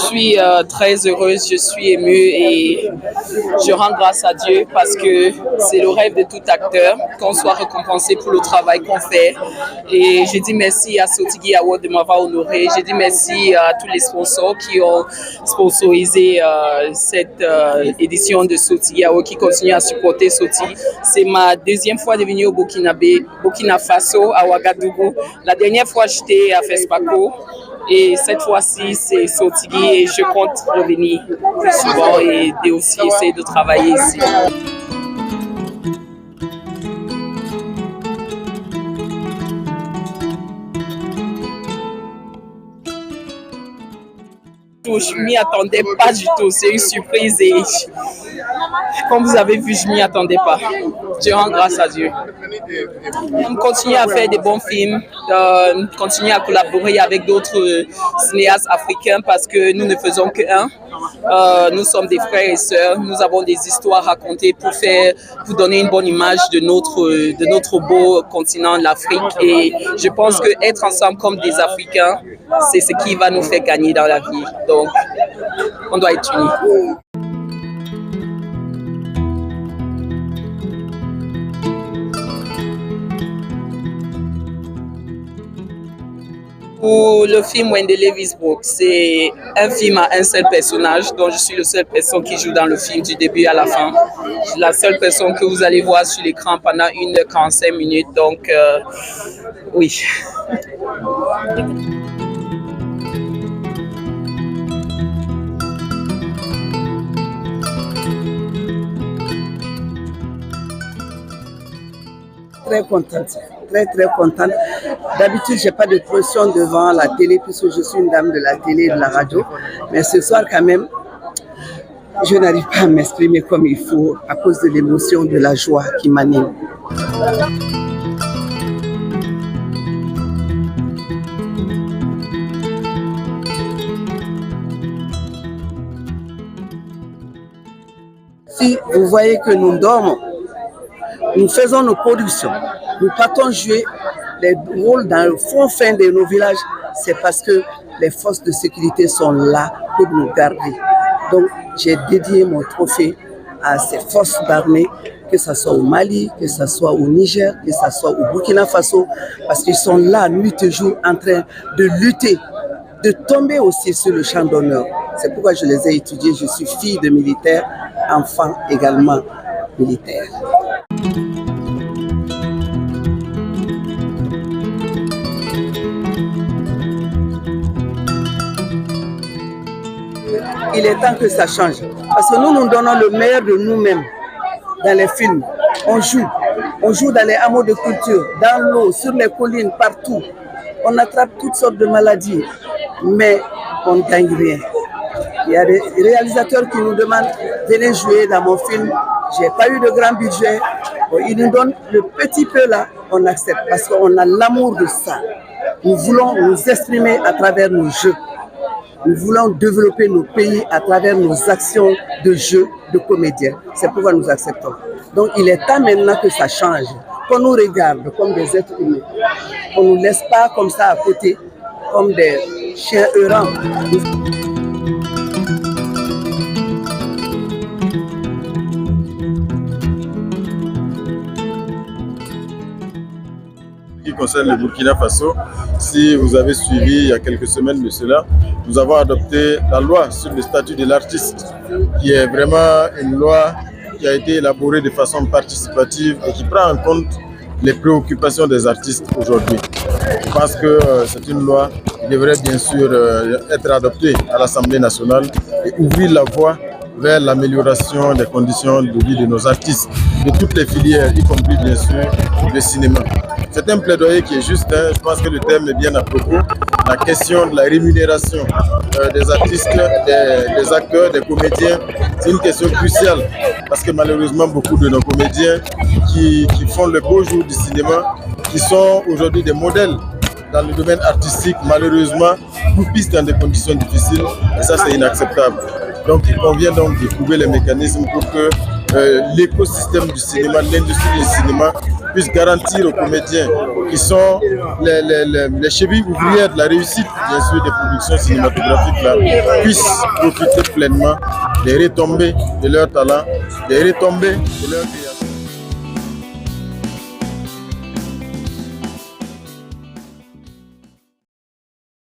suis très heureuse, je suis émue et je rends grâce à Dieu parce que c'est le rêve de tout acteur qu'on soit récompensé pour le travail qu'on fait. Et je dis merci à Sotigi Award de m'avoir honoré. Je dis merci à tous les sponsors qui ont sponsorisé cette édition de Sotigi Award, qui continuent à supporter Soti. C'est ma deuxième fois de venir au Burkina Faso, à Ouagadougou. La dernière fois, j'étais à Fespaco. Et cette fois-ci, c'est Sotigi et je compte revenir plus souvent et aussi essayer de travailler ici. Je m'y attendais pas du tout, c'est une surprise et comme vous avez vu, je m'y attendais pas. Je rends grâce à Dieu. On continue à faire des bons films, continuer à collaborer avec d'autres cinéastes africains parce que nous ne faisons qu'un. Nous sommes des frères et sœurs, nous avons des histoires à raconter pour donner une bonne image de notre beau continent, l'Afrique. Et je pense qu'être ensemble comme des Africains, c'est ce qui va nous faire gagner dans la vie. Donc, on doit être unis. Pour le film Wendele Wisbrook, c'est un film à un seul personnage, dont je suis la seule personne qui joue dans le film du début à la fin. Je suis la seule personne que vous allez voir sur l'écran pendant 1h45 minutes, donc oui. Très contente, très contente. D'habitude, j'ai pas de pression devant la télé puisque je suis une dame de la télé et de la radio. Mais ce soir, quand même, je n'arrive pas à m'exprimer comme il faut à cause de l'émotion, de la joie qui m'anime. Si vous voyez que nous dormons, nous faisons nos productions, nous partons jouer les rôles dans le fond fin de nos villages, c'est parce que les forces de sécurité sont là pour nous garder. Donc j'ai dédié mon trophée à ces forces d'armée, que ce soit au Mali, que ce soit au Niger, que ce soit au Burkina Faso, parce qu'ils sont là nuit et jour en train de lutter, de tomber aussi sur le champ d'honneur. C'est pourquoi je les ai étudiés, je suis fille de militaire, enfant également militaire. Il est temps que ça change. Parce que nous, nous donnons le meilleur de nous-mêmes dans les films. On joue dans les hameaux de culture, dans l'eau, sur les collines, partout. On attrape toutes sortes de maladies, mais on ne gagne rien. Il y a des réalisateurs qui nous demandent « Venez jouer dans mon film ». Je n'ai pas eu de grand budget. Ils nous donnent le petit peu là, on accepte parce qu'on a l'amour de ça. Nous voulons nous exprimer à travers nos jeux. Nous voulons développer nos pays à travers nos actions de jeu de comédiens. C'est pourquoi nous acceptons. Donc il est temps maintenant que ça change, qu'on nous regarde comme des êtres humains. On ne nous laisse pas comme ça à côté, comme des chiens errants. Qui concerne le Burkina Faso, si vous avez suivi il y a quelques semaines de cela, nous avons adopté la loi sur le statut de l'artiste, qui est vraiment une loi qui a été élaborée de façon participative et qui prend en compte les préoccupations des artistes aujourd'hui. Je pense que c'est une loi qui devrait bien sûr être adoptée à l'Assemblée nationale et ouvrir la voie vers l'amélioration des conditions de vie de nos artistes, de toutes les filières, y compris bien sûr le cinéma. C'est un plaidoyer qui est juste, hein. Je pense que le thème est bien à propos. La question de la rémunération des artistes, des acteurs, des comédiens, c'est une question cruciale parce que malheureusement beaucoup de nos comédiens qui font le beau jour du cinéma, qui sont aujourd'hui des modèles dans le domaine artistique, malheureusement, croupissent dans des conditions difficiles et ça c'est inacceptable. Donc il convient donc de trouver les mécanismes pour que l'écosystème du cinéma, l'industrie du cinéma puisse garantir aux comédiens qui sont les chevilles ouvrières de la réussite, bien sûr, des productions cinématographiques là, puissent profiter pleinement des retombées de leur talent, des retombées de leur créativité.